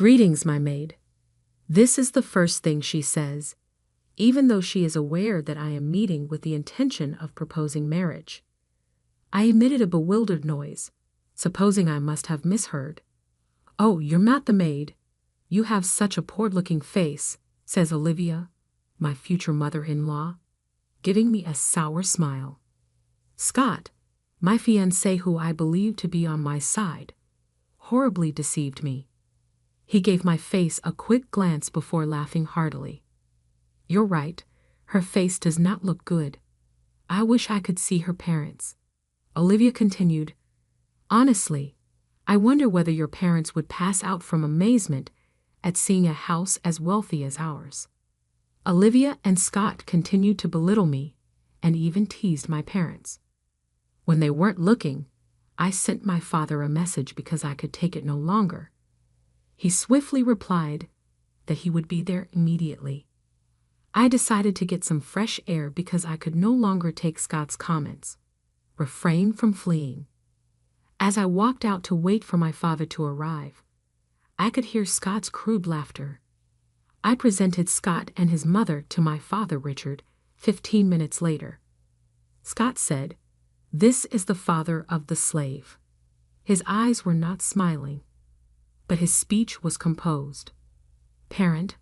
"Greetings, my maid." This is the first thing she says, even though she is aware that I am meeting with the intention of proposing marriage. I emitted a bewildered noise, supposing I must have misheard. "Oh, you're not the maid. You have such a poor-looking face," says Olivia, my future mother-in-law, giving me a sour smile. Scott, my fiancé who I believed to be on my side, horribly deceived me. He gave my face a quick glance before laughing heartily. "You're right, her face does not look good. I wish I could see her parents." Olivia continued, "Honestly, I wonder whether your parents would pass out from amazement at seeing a house as wealthy as ours." Olivia and Scott continued to belittle me and even teased my parents. When they weren't looking, I sent my father a message because I could take it no longer. He swiftly replied that he would be there immediately. I decided to get some fresh air because I could no longer take Scott's comments. Refrain from fleeing. As I walked out to wait for my father to arrive, I could hear Scott's crude laughter. I presented Scott and his mother to my father, Richard, 15 minutes later. Scott said, "This is the father of the slave." His eyes were not smiling, but his speech was composed. "Parent,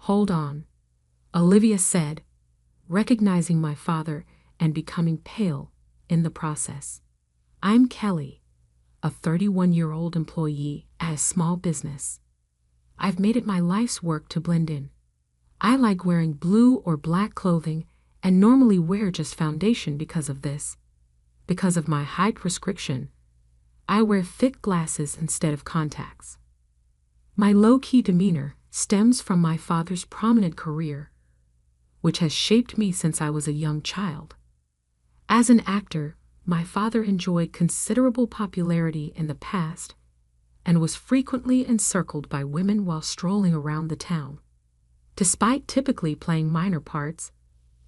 hold on," Olivia said, recognizing my father and becoming pale in the process. "I'm Kelly, a 31-year-old employee at a small business. I've made it my life's work to blend in. I like wearing blue or black clothing and normally wear just foundation because of this. Because of my height restriction, I wear thick glasses instead of contacts. My low-key demeanor stems from my father's prominent career, which has shaped me since I was a young child. As an actor, my father enjoyed considerable popularity in the past and was frequently encircled by women while strolling around the town. Despite typically playing minor parts,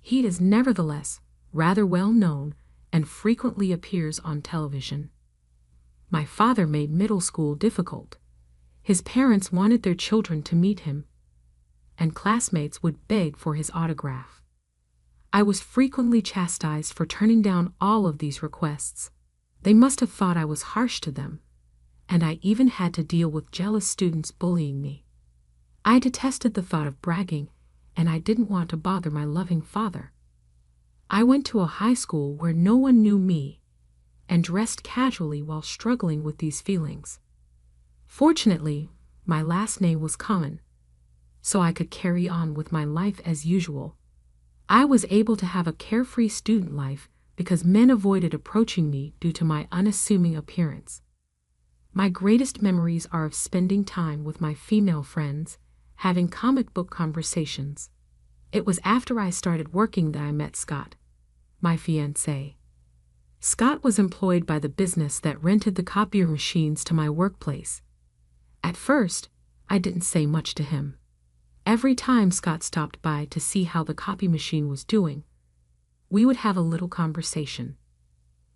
he is nevertheless rather well known and frequently appears on television. My father made middle school difficult. His parents wanted their children to meet him, and classmates would beg for his autograph. I was frequently chastised for turning down all of these requests. They must have thought I was harsh to them, and I even had to deal with jealous students bullying me. I detested the thought of bragging, and I didn't want to bother my loving father. I went to a high school where no one knew me and dressed casually while struggling with these feelings. Fortunately, my last name was common, so I could carry on with my life as usual. I was able to have a carefree student life because men avoided approaching me due to my unassuming appearance. My greatest memories are of spending time with my female friends, having comic book conversations. It was after I started working that I met Scott, my fiancé. Scott was employed by the business that rented the copier machines to my workplace. At first, I didn't say much to him. Every time Scott stopped by to see how the copy machine was doing, we would have a little conversation.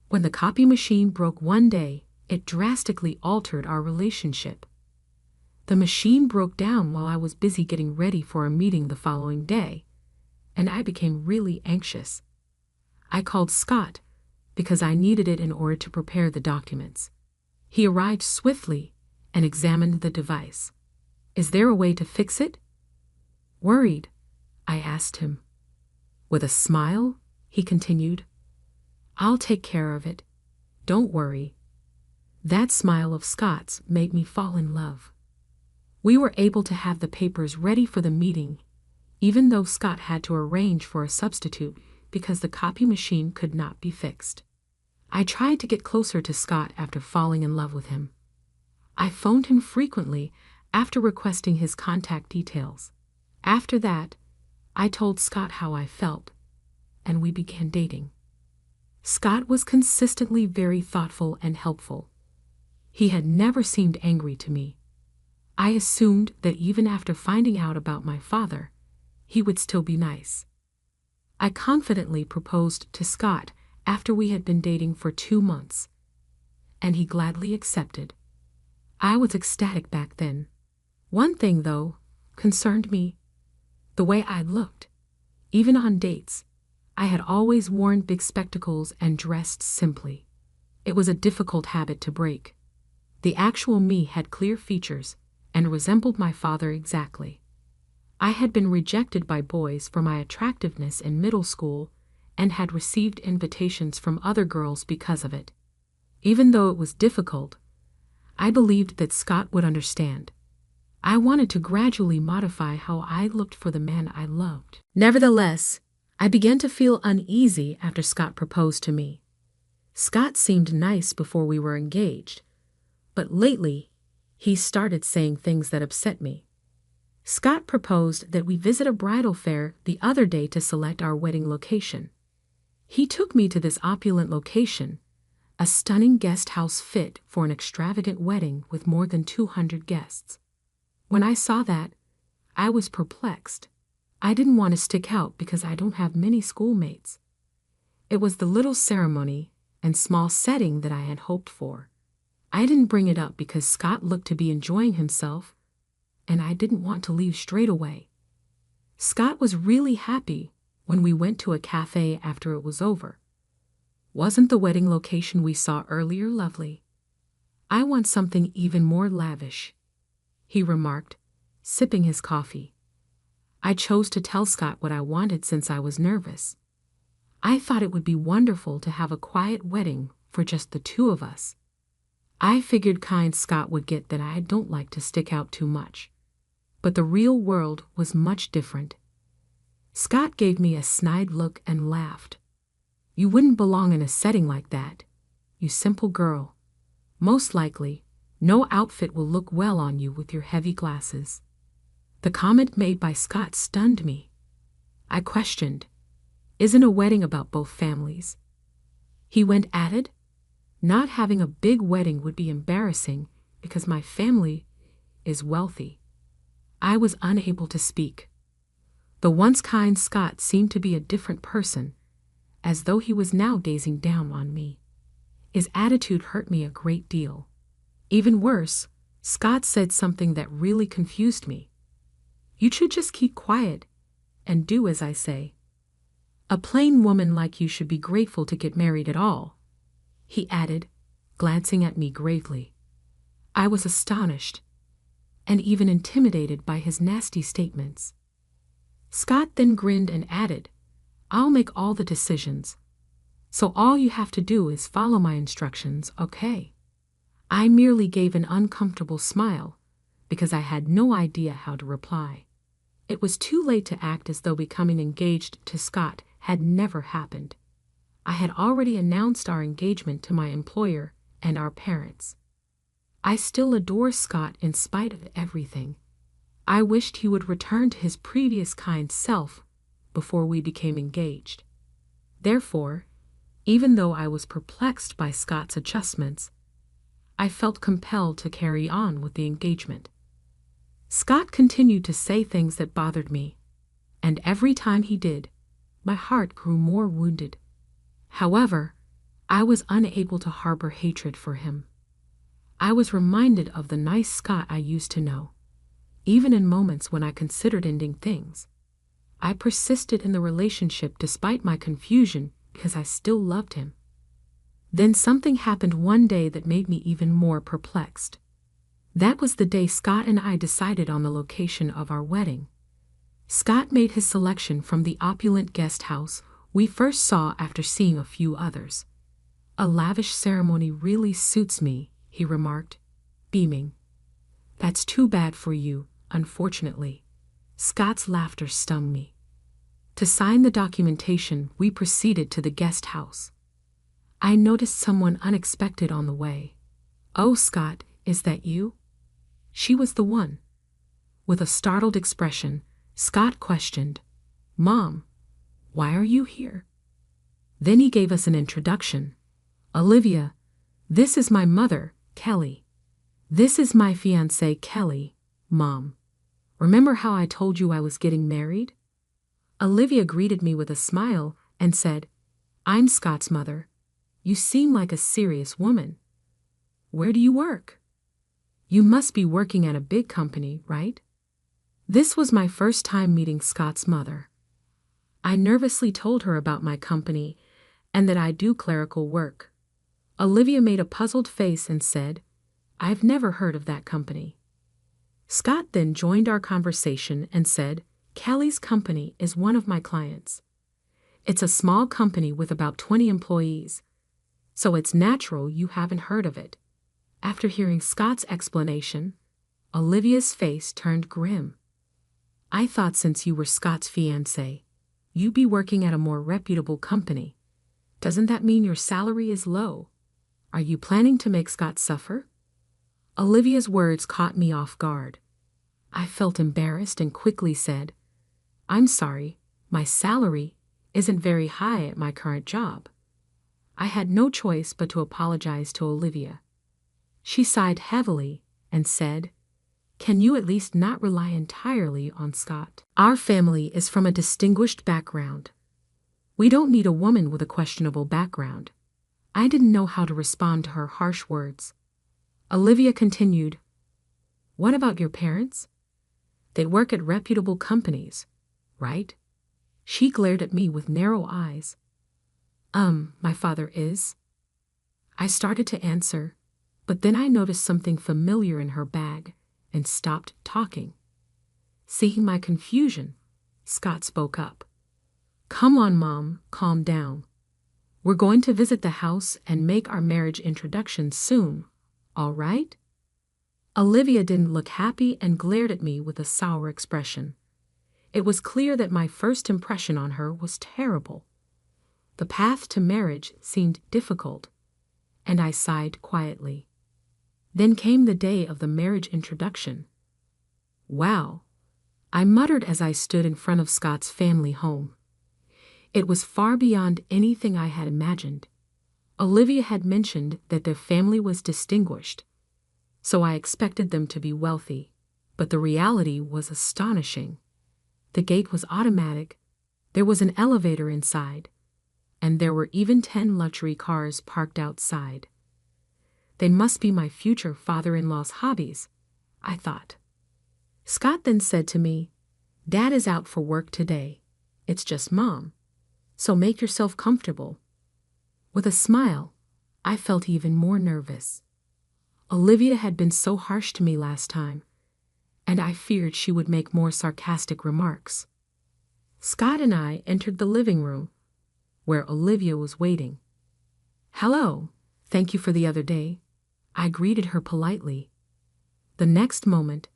When the copy machine broke one day, it drastically altered our relationship. The machine broke down while I was busy getting ready for a meeting the following day, and I became really anxious. I called Scott because I needed it in order to prepare the documents. He arrived swiftly and examined the device. "Is there a way to fix it?" Worried, I asked him. With a smile, he continued, "I'll take care of it. Don't worry." That smile of Scott's made me fall in love. We were able to have the papers ready for the meeting, even though Scott had to arrange for a substitute because the copy machine could not be fixed. I tried to get closer to Scott after falling in love with him. I phoned him frequently after requesting his contact details. After that, I told Scott how I felt, and we began dating. Scott was consistently very thoughtful and helpful. He had never seemed angry to me. I assumed that even after finding out about my father, he would still be nice. I confidently proposed to Scott after we had been dating for 2 months, and he gladly accepted. I was ecstatic back then. One thing, though, concerned me: the way I looked. Even on dates, I had always worn big spectacles and dressed simply. It was a difficult habit to break. The actual me had clear features and resembled my father exactly. I had been rejected by boys for my attractiveness in middle school and had received invitations from other girls because of it. Even though it was difficult, I believed that Scott would understand. I wanted to gradually modify how I looked for the man I loved. Nevertheless, I began to feel uneasy after Scott proposed to me. Scott seemed nice before we were engaged, but lately, he started saying things that upset me. Scott proposed that we visit a bridal fair the other day to select our wedding location. He took me to this opulent location, a stunning guest house fit for an extravagant wedding with more than 200 guests. When I saw that, I was perplexed. I didn't want to stick out because I don't have many schoolmates. It was the little ceremony and small setting that I had hoped for. I didn't bring it up because Scott looked to be enjoying himself, and I didn't want to leave straight away. Scott was really happy when we went to a cafe after it was over. Wasn't the wedding location we saw earlier lovely? I want something even more lavish, he remarked, sipping his coffee. I chose to tell Scott what I wanted since I was nervous. I thought it would be wonderful to have a quiet wedding for just the two of us. I figured kind Scott would get that I don't like to stick out too much. But the real world was much different. Scott gave me a snide look and laughed. You wouldn't belong in a setting like that, you simple girl. Most likely, no outfit will look well on you with your heavy glasses. The comment made by Scott stunned me. I questioned, isn't a wedding about both families? He went added, not having a big wedding would be embarrassing because my family is wealthy. I was unable to speak. The once kind Scott seemed to be a different person, as though he was now gazing down on me. His attitude hurt me a great deal. Even worse, Scott said something that really confused me. You should just keep quiet and do as I say. A plain woman like you should be grateful to get married at all, he added, glancing at me gravely. I was astonished and even intimidated by his nasty statements. Scott then grinned and added, I'll make all the decisions, so all you have to do is follow my instructions, okay? I merely gave an uncomfortable smile because I had no idea how to reply. It was too late to act as though becoming engaged to Scott had never happened. I had already announced our engagement to my employer and our parents. I still adore Scott in spite of everything. I wished he would return to his previous kind self before we became engaged. Therefore, even though I was perplexed by Scott's adjustments, I felt compelled to carry on with the engagement. Scott continued to say things that bothered me, and every time he did, my heart grew more wounded. However, I was unable to harbor hatred for him. I was reminded of the nice Scott I used to know. Even in moments when I considered ending things, I persisted in the relationship despite my confusion because I still loved him. Then something happened one day that made me even more perplexed. That was the day Scott and I decided on the location of our wedding. Scott made his selection from the opulent guest house we first saw after seeing a few others. A lavish ceremony really suits me, he remarked, beaming. That's too bad for you, unfortunately. Scott's laughter stung me. To sign the documentation, we proceeded to the guest house. I noticed someone unexpected on the way. Oh, Scott, is that you? She was the one. With a startled expression, Scott questioned, Mom, why are you here? Then he gave us an introduction. Olivia, this is my mother, Kelly. This is my fiancée, Kelly, Mom. Remember how I told you I was getting married? Olivia greeted me with a smile and said, I'm Scott's mother. You seem like a serious woman. Where do you work? You must be working at a big company, right? This was my first time meeting Scott's mother. I nervously told her about my company and that I do clerical work. Olivia made a puzzled face and said, I've never heard of that company. Scott then joined our conversation and said, Kelly's company is one of my clients. It's a small company with about 20 employees, so it's natural you haven't heard of it. After hearing Scott's explanation, Olivia's face turned grim. I thought since you were Scott's fiancé, you'd be working at a more reputable company. Doesn't that mean your salary is low? Are you planning to make Scott suffer? Olivia's words caught me off guard. I felt embarrassed and quickly said, I'm sorry, my salary isn't very high at my current job. I had no choice but to apologize to Olivia. She sighed heavily and said, Can you at least not rely entirely on Scott? Our family is from a distinguished background. We don't need a woman with a questionable background. I didn't know how to respond to her harsh words. Olivia continued, What about your parents? They work at reputable companies, right? She glared at me with narrow eyes. My father is. I started to answer, but then I noticed something familiar in her bag and stopped talking. Seeing my confusion, Scott spoke up. Come on, Mom, calm down. We're going to visit the house and make our marriage introduction soon, all right? Olivia didn't look happy and glared at me with a sour expression. It was clear that my first impression on her was terrible. The path to marriage seemed difficult, and I sighed quietly. Then came the day of the marriage introduction. Wow, I muttered as I stood in front of Scott's family home. It was far beyond anything I had imagined. Olivia had mentioned that their family was distinguished, so I expected them to be wealthy, but the reality was astonishing. The gate was automatic, there was an elevator inside, and there were even 10 luxury cars parked outside. They must be my future father-in-law's hobbies, I thought. Scott then said to me, Dad is out for work today. It's just Mom, so make yourself comfortable. With a smile, I felt even more nervous. Olivia had been so harsh to me last time, and I feared she would make more sarcastic remarks. Scott and I entered the living room, where Olivia was waiting. Hello, thank you for the other day. I greeted her politely. The next moment,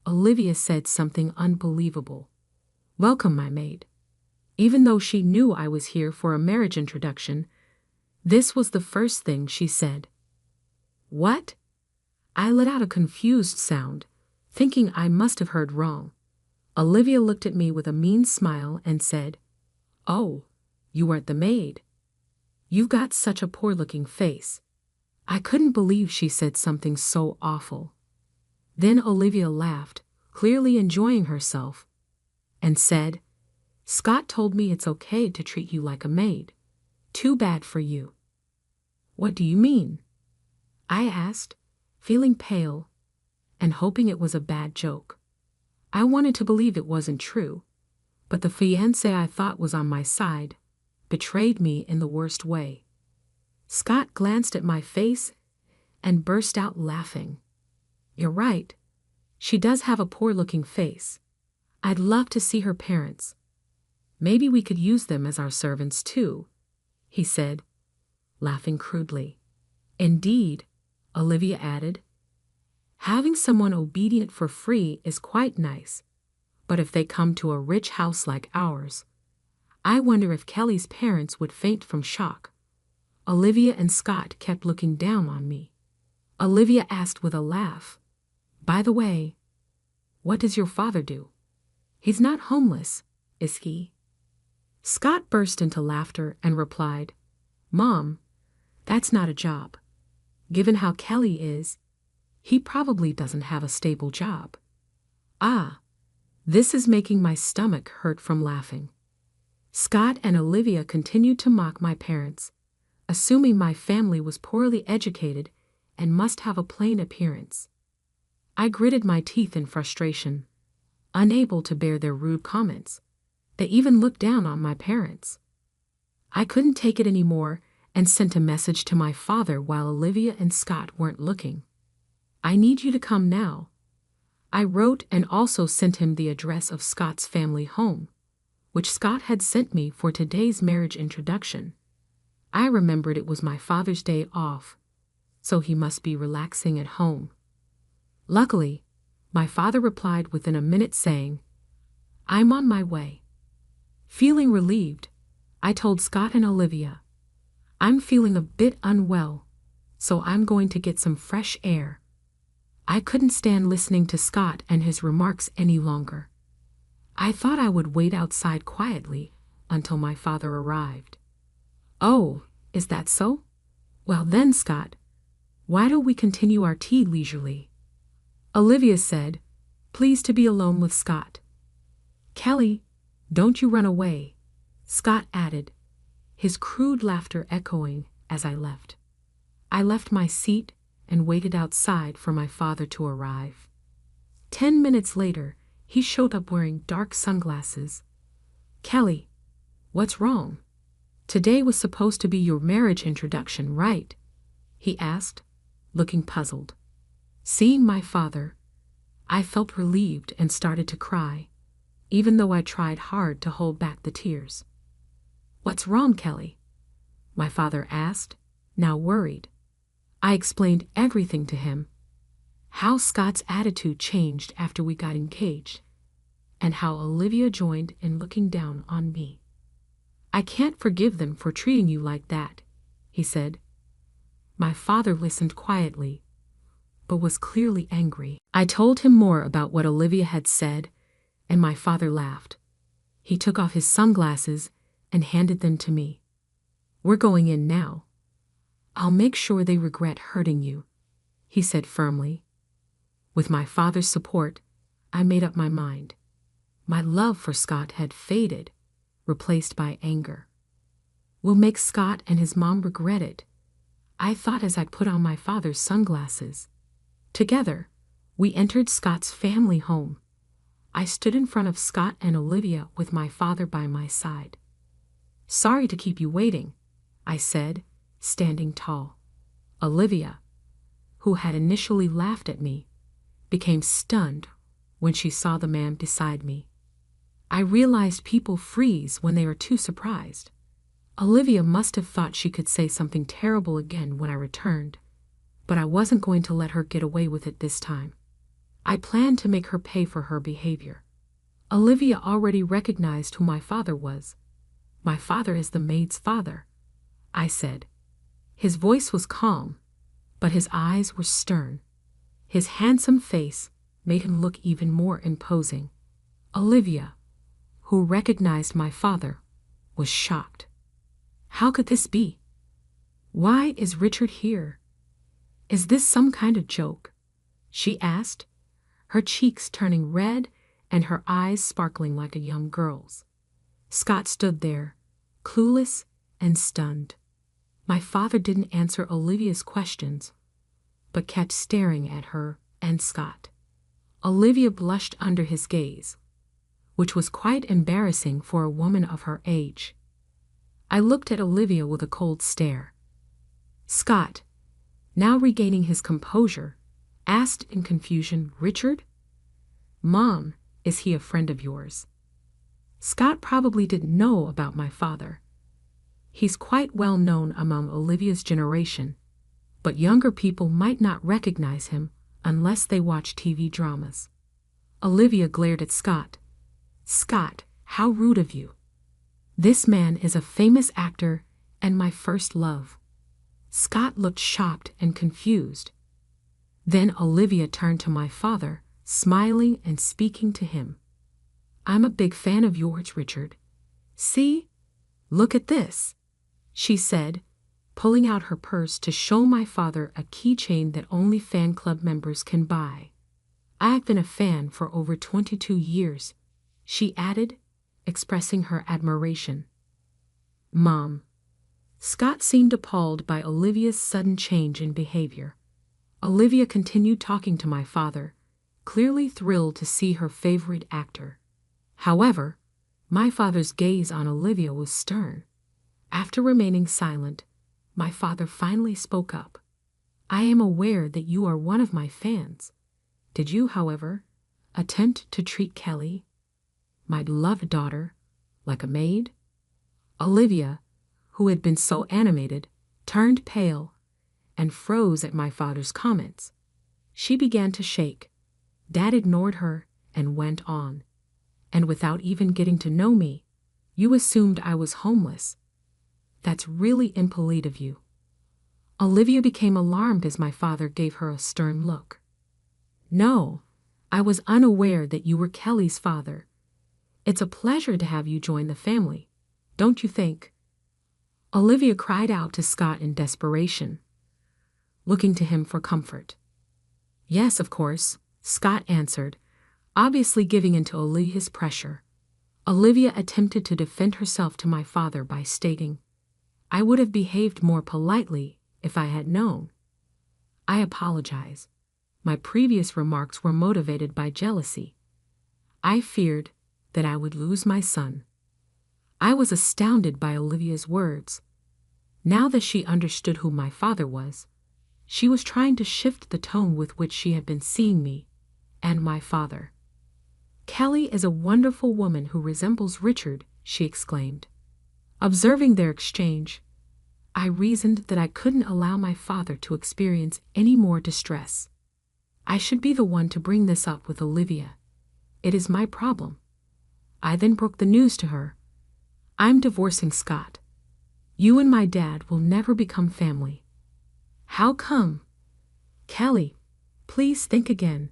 Olivia said something unbelievable. Welcome, my maid. Even though she knew I was here for a marriage introduction, this was the first thing she said. What? I let out a confused sound, thinking I must have heard wrong. Olivia looked at me with a mean smile and said, Oh, you weren't the maid. You've got such a poor-looking face. I couldn't believe she said something so awful. Then Olivia laughed, clearly enjoying herself, and said, Scott told me it's okay to treat you like a maid. Too bad for you. What do you mean? I asked, feeling pale and hoping it was a bad joke. I wanted to believe it wasn't true, but the fiancé I thought was on my side betrayed me in the worst way. Scott glanced at my face and burst out laughing. You're right. She does have a poor-looking face. I'd love to see her parents. Maybe we could use them as our servants too, he said, laughing crudely. Indeed, Olivia added. Having someone obedient for free is quite nice, but if they come to a rich house like ours, I wonder if Kelly's parents would faint from shock. Olivia and Scott kept looking down on me. Olivia asked with a laugh, By the way, what does your father do? He's not homeless, is he? Scott burst into laughter and replied, Mom, that's not a job. Given how Kelly is, he probably doesn't have a stable job. Ah, this is making my stomach hurt from laughing. Scott and Olivia continued to mock my parents, assuming my family was poorly educated and must have a plain appearance. I gritted my teeth in frustration, unable to bear their rude comments. They even looked down on my parents. I couldn't take it anymore and sent a message to my father while Olivia and Scott weren't looking. "I need you to come now." I wrote and also sent him the address of Scott's family home, which Scott had sent me for today's marriage introduction. I remembered it was my father's day off, so he must be relaxing at home. Luckily, my father replied within a minute saying, "I'm on my way." Feeling relieved, I told Scott and Olivia, "I'm feeling a bit unwell, so I'm going to get some fresh air." I couldn't stand listening to Scott and his remarks any longer. I thought I would wait outside quietly until my father arrived. "Oh, is that so? Well then, Scott, why don't we continue our tea leisurely?" Olivia said, pleased to be alone with Scott. "Kelly, don't you run away," Scott added, his crude laughter echoing as I left. I left my seat and waited outside for my father to arrive. 10 minutes later, he showed up wearing dark sunglasses. "Kelly, what's wrong? Today was supposed to be your marriage introduction, right?" he asked, looking puzzled. Seeing my father, I felt relieved and started to cry, even though I tried hard to hold back the tears. "What's wrong, Kelly?" my father asked, now worried. I explained everything to him, how Scott's attitude changed after we got engaged, and how Olivia joined in looking down on me. "I can't forgive them for treating you like that," he said. My father listened quietly, but was clearly angry. I told him more about what Olivia had said, and my father laughed. He took off his sunglasses and handed them to me. "We're going in now. I'll make sure they regret hurting you," he said firmly. With my father's support, I made up my mind. My love for Scott had faded, replaced by anger. "We'll make Scott and his mom regret it," I thought as I put on my father's sunglasses. Together, we entered Scott's family home. I stood in front of Scott and Olivia with my father by my side. "Sorry to keep you waiting," I said, standing tall. Olivia, who had initially laughed at me, became stunned when she saw the man beside me. I realized people freeze when they are too surprised. Olivia must have thought she could say something terrible again when I returned, but I wasn't going to let her get away with it this time. I planned to make her pay for her behavior. Olivia already recognized who my father was. "My father is the maid's father," I said. His voice was calm, but his eyes were stern. His handsome face made him look even more imposing. Olivia, who recognized my father, was shocked. "How could this be? Why is Richard here? Is this some kind of joke?" she asked, her cheeks turning red and her eyes sparkling like a young girl's. Scott stood there, clueless and stunned. My father didn't answer Olivia's questions, but kept staring at her and Scott. Olivia blushed under his gaze, which was quite embarrassing for a woman of her age. I looked at Olivia with a cold stare. Scott, now regaining his composure, asked in confusion, "Richard? Mom, is he a friend of yours?" Scott probably didn't know about my father. He's quite well known among Olivia's generation, but younger people might not recognize him unless they watch TV dramas. Olivia glared at Scott. "Scott, how rude of you. This man is a famous actor and my first love." Scott looked shocked and confused. Then Olivia turned to my father, smiling and speaking to him. "I'm a big fan of yours, Richard. See? Look at this," she said, pulling out her purse to show my father a keychain that only fan club members can buy. "I've been a fan for over 22 years, she added, expressing her admiration. "Mom." Scott seemed appalled by Olivia's sudden change in behavior. Olivia continued talking to my father, clearly thrilled to see her favorite actor. However, my father's gaze on Olivia was stern. After remaining silent, my father finally spoke up. I am aware that you are one of my fans. Did you, however, attempt to treat Kelly, my beloved daughter, like a maid? Olivia, who had been so animated, turned pale and froze at my father's comments. She began to shake. Dad ignored her and went on. And without even getting to know me, you assumed I was homeless. That's really impolite of you. Olivia became alarmed as my father gave her a stern look. No, I was unaware that you were Kelly's father. It's a pleasure to have you join the family, don't you think? Olivia cried out to Scott in desperation, looking to him for comfort. Yes, of course, Scott answered, obviously giving in to Olivia's pressure. Olivia attempted to defend herself to my father by stating, I would have behaved more politely if I had known. I apologize. My previous remarks were motivated by jealousy. I feared that I would lose my son. I was astounded by Olivia's words. Now that she understood who my father was, she was trying to shift the tone with which she had been seeing me and my father. Kelly is a wonderful woman who resembles Richard, she exclaimed. Observing their exchange, I reasoned that I couldn't allow my father to experience any more distress. I should be the one to bring this up with Olivia. It is my problem. I then broke the news to her. I'm divorcing Scott. You and my dad will never become family. How come? Kelly, please think again.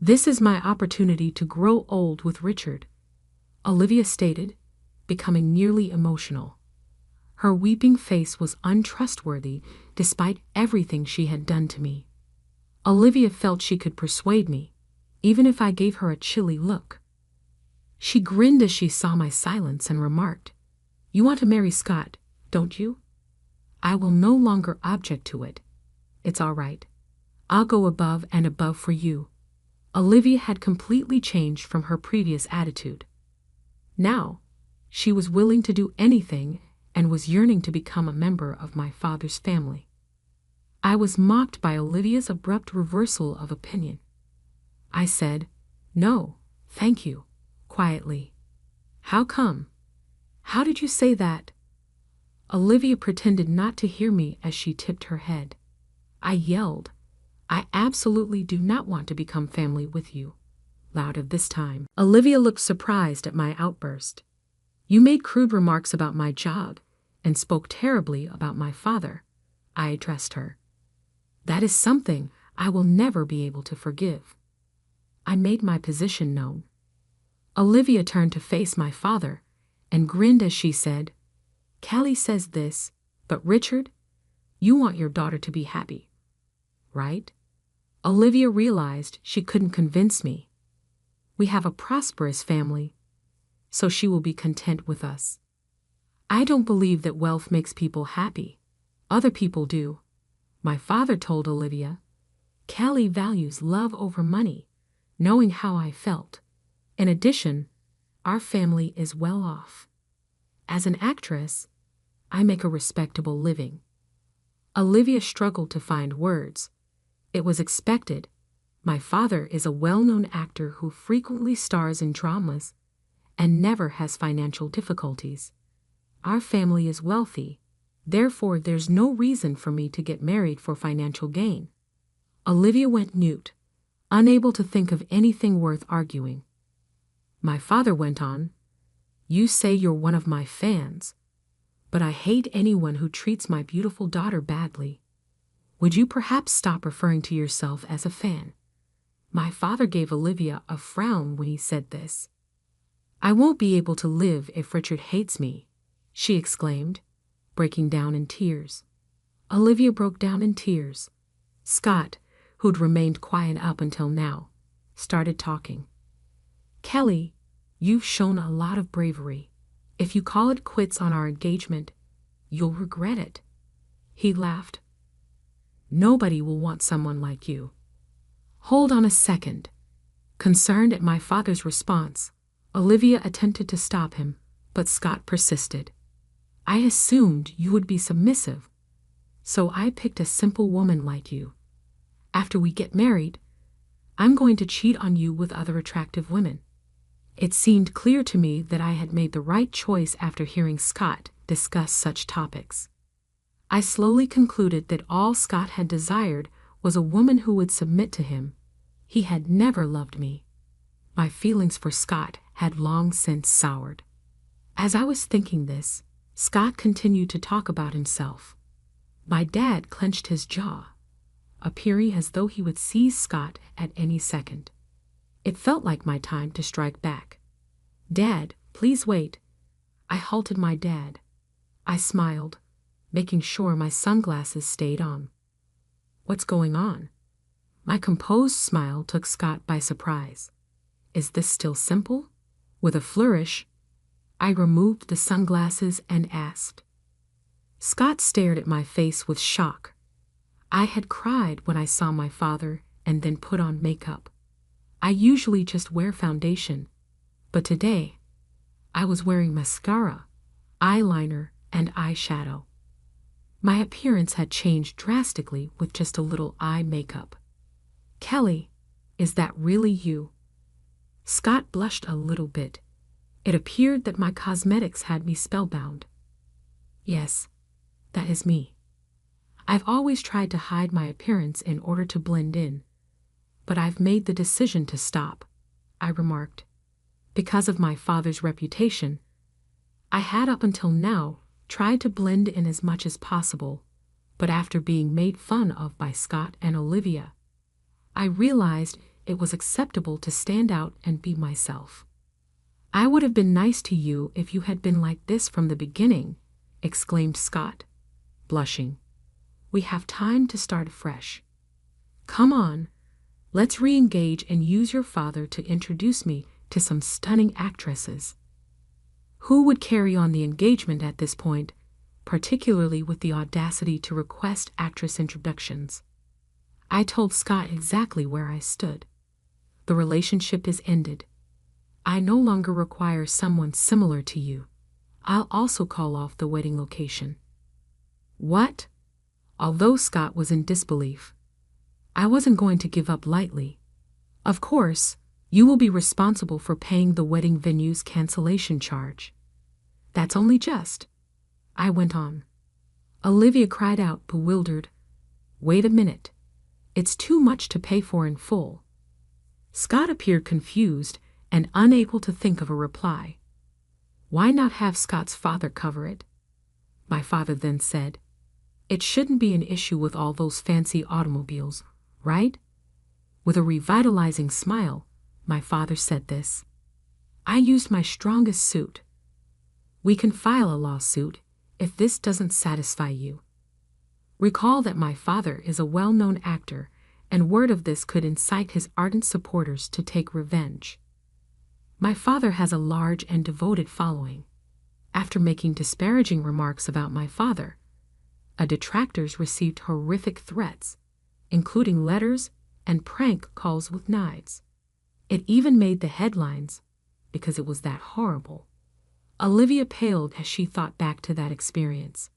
This is my opportunity to grow old with Richard, Olivia stated, becoming nearly emotional. Her weeping face was untrustworthy despite everything she had done to me. Olivia felt she could persuade me, even if I gave her a chilly look. She grinned as she saw my silence and remarked, You want to marry Scott, don't you? I will no longer object to it. It's all right. I'll go above and above for you. Olivia had completely changed from her previous attitude. Now, she was willing to do anything and was yearning to become a member of my father's family. I was mocked by Olivia's abrupt reversal of opinion. I said, No, thank you, quietly. How come? How did you say that? Olivia pretended not to hear me as she tipped her head. I yelled, I absolutely do not want to become family with you, louder this time. Olivia looked surprised at my outburst. You made crude remarks about my job and spoke terribly about my father, I addressed her. That is something I will never be able to forgive. I made my position known. Olivia turned to face my father and grinned as she said, Kelly says this, but Richard, you want your daughter to be happy, right? Olivia realized she couldn't convince me. We have a prosperous family, so she will be content with us. I don't believe that wealth makes people happy. Other people do. My father told Olivia, Kelly values love over money, knowing how I felt. In addition, our family is well off. As an actress, I make a respectable living. Olivia struggled to find words. It was expected. My father is a well-known actor who frequently stars in dramas and never has financial difficulties. Our family is wealthy, therefore there's no reason for me to get married for financial gain. Olivia went mute, unable to think of anything worth arguing. My father went on, You say you're one of my fans, but I hate anyone who treats my beautiful daughter badly. Would you perhaps stop referring to yourself as a fan? My father gave Olivia a frown when he said this. I won't be able to live if Richard hates me, she exclaimed, breaking down in tears. Olivia broke down in tears. Scott, who'd remained quiet up until now, started talking. Kelly, you've shown a lot of bravery. If you call it quits on our engagement, you'll regret it. He laughed. Nobody will want someone like you. Hold on a second, Concerned at my father's response, Olivia attempted to stop him, but Scott persisted. I assumed you would be submissive, so I picked a simple woman like you. After we get married, I'm going to cheat on you with other attractive women. It seemed clear to me that I had made the right choice after hearing Scott discuss such topics. I slowly concluded that all Scott had desired was a woman who would submit to him. He had never loved me. My feelings for Scott had long since soured. As I was thinking this, Scott continued to talk about himself. My dad clenched his jaw, appearing as though he would seize Scott at any second. It felt like my time to strike back. Dad, please wait. I halted my dad. I smiled, making sure my sunglasses stayed on. What's going on? My composed smile took Scott by surprise. Is this still simple? With a flourish, I removed the sunglasses and asked. Scott stared at my face with shock. I had cried when I saw my father and then put on makeup. I usually just wear foundation, but today I was wearing mascara, eyeliner, and eyeshadow. My appearance had changed drastically with just a little eye makeup. Kelly, is that really you? Scott blushed a little bit. It appeared that my cosmetics had me spellbound. Yes, that is me. I've always tried to hide my appearance in order to blend in, but I've made the decision to stop, I remarked. Because of my father's reputation, I had up until now tried to blend in as much as possible, but after being made fun of by Scott and Olivia, I realized it was acceptable to stand out and be myself. I would have been nice to you if you had been like this from the beginning, exclaimed Scott, blushing. We have time to start fresh. Come on, let's re-engage and use your father to introduce me to some stunning actresses. Who would carry on the engagement at this point, particularly with the audacity to request actress introductions? I told Scott exactly where I stood. The relationship is ended. I no longer require someone similar to you. I'll also call off the wedding location. What? Although Scott was in disbelief, I wasn't going to give up lightly. Of course, you will be responsible for paying the wedding venue's cancellation charge. That's only just, I went on. Olivia cried out, bewildered. Wait a minute. It's too much to pay for in full. Scott appeared confused and unable to think of a reply. Why not have Scott's father cover it? My father then said, It shouldn't be an issue with all those fancy automobiles, right? With a revitalizing smile, my father said this. I used my strongest suit. We can file a lawsuit if this doesn't satisfy you. Recall that my father is a well-known actor, and word of this could incite his ardent supporters to take revenge. My father has a large and devoted following. After making disparaging remarks about my father, detractors received horrific threats, including letters and prank calls with knives. It even made the headlines because it was that horrible. Olivia paled as she thought back to that experience.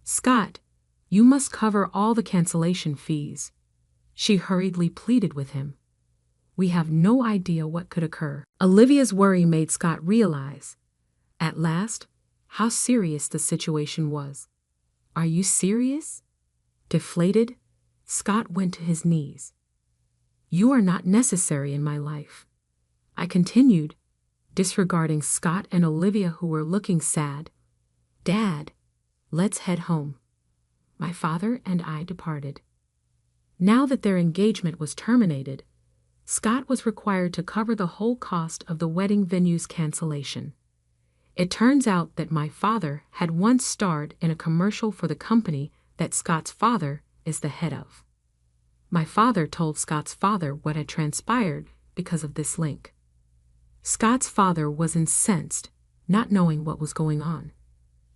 Scott, you must cover all the cancellation fees. She hurriedly pleaded with him. We have no idea what could occur. Olivia's worry made Scott realize, at last, how serious the situation was. Are you serious? Deflated, Scott went to his knees. You are not necessary in my life, I continued, disregarding Scott and Olivia, who were looking sad. Dad, let's head home. My father and I departed. Now that their engagement was terminated, Scott was required to cover the whole cost of the wedding venue's cancellation. It turns out that my father had once starred in a commercial for the company that Scott's father is the head of. My father told Scott's father what had transpired because of this link. Scott's father was incensed, not knowing what was going on.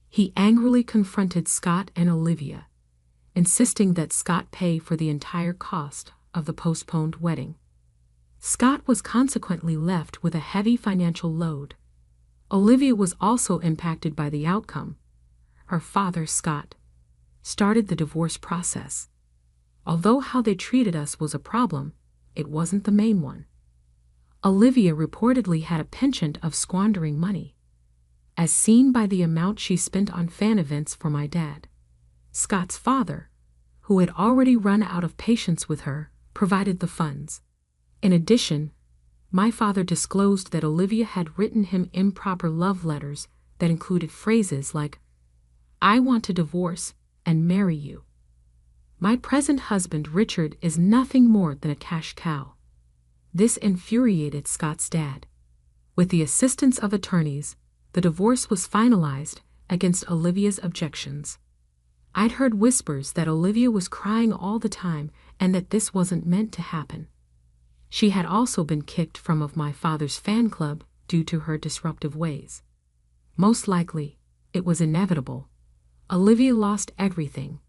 He angrily confronted Scott and Olivia, insisting that Scott pay for the entire cost of the postponed wedding. Scott was consequently left with a heavy financial load. Olivia was also impacted by the outcome. Her father, Scott, started the divorce process. Although how they treated us was a problem, it wasn't the main one. Olivia reportedly had a penchant of squandering money, as seen by the amount she spent on fan events for my dad. Scott's father, who had already run out of patience with her, provided the funds. In addition, my father disclosed that Olivia had written him improper love letters that included phrases like, "I want to divorce and marry you." My present husband, Richard, is nothing more than a cash cow. This infuriated Scott's dad. With the assistance of attorneys, the divorce was finalized against Olivia's objections. I'd heard whispers that Olivia was crying all the time and that this wasn't meant to happen. She had also been kicked from of my father's fan club due to her disruptive ways. Most likely, it was inevitable. Olivia lost everything.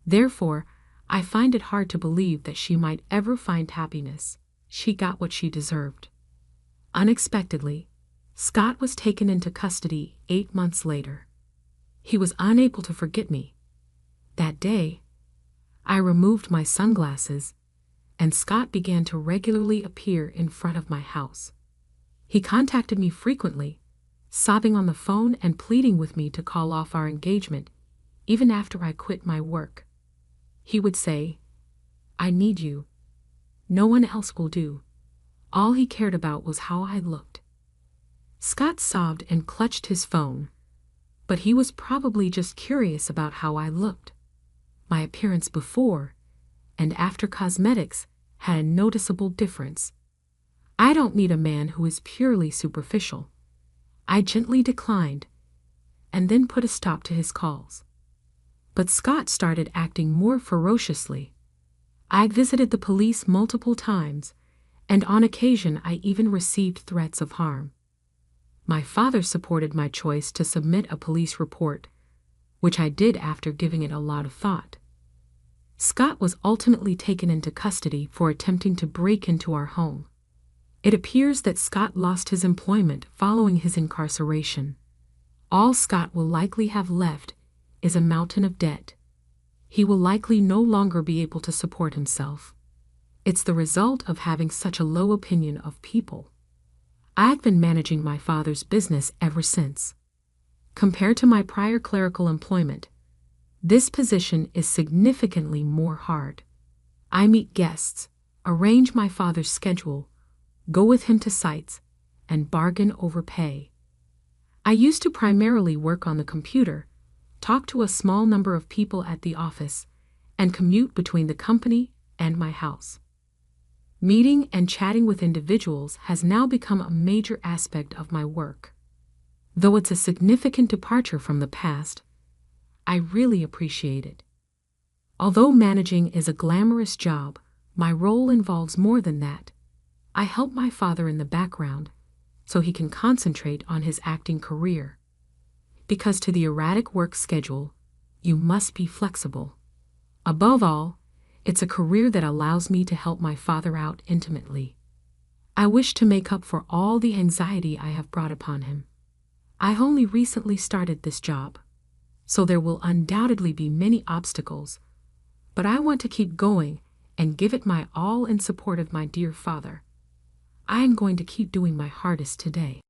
Therefore, I find it hard to believe that she might ever find happiness. She got what she deserved. Unexpectedly, Scott was taken into custody 8 months later. He was unable to forget me. That day, I removed my sunglasses, and Scott began to regularly appear in front of my house. He contacted me frequently, sobbing on the phone and pleading with me to call off our engagement, even after I quit my work. He would say, "I need you. No one else will do." All he cared about was how I looked. Scott sobbed and clutched his phone, but he was probably just curious about how I looked. My appearance before and after cosmetics had a noticeable difference. I don't need a man who is purely superficial. I gently declined, and then put a stop to his calls. But Scott started acting more ferociously. I visited the police multiple times, and on occasion I even received threats of harm. My father supported my choice to submit a police report, which I did after giving it a lot of thought. Scott was ultimately taken into custody for attempting to break into our home. It appears that Scott lost his employment following his incarceration. All Scott will likely have left is a mountain of debt. He will likely no longer be able to support himself. It's the result of having such a low opinion of people. I've been managing my father's business ever since. Compared to my prior clerical employment, this position is significantly more hard. I meet guests, arrange my father's schedule, go with him to sites, and bargain over pay. I used to primarily work on the computer, talk to a small number of people at the office, and commute between the company and my house. Meeting and chatting with individuals has now become a major aspect of my work. Though it's a significant departure from the past, I really appreciate it. Although managing is a glamorous job, my role involves more than that. I help my father in the background so he can concentrate on his acting career. Because to the erratic work schedule, you must be flexible. Above all, it's a career that allows me to help my father out intimately. I wish to make up for all the anxiety I have brought upon him. I only recently started this job, so there will undoubtedly be many obstacles, but I want to keep going and give it my all in support of my dear father. I am going to keep doing my hardest today.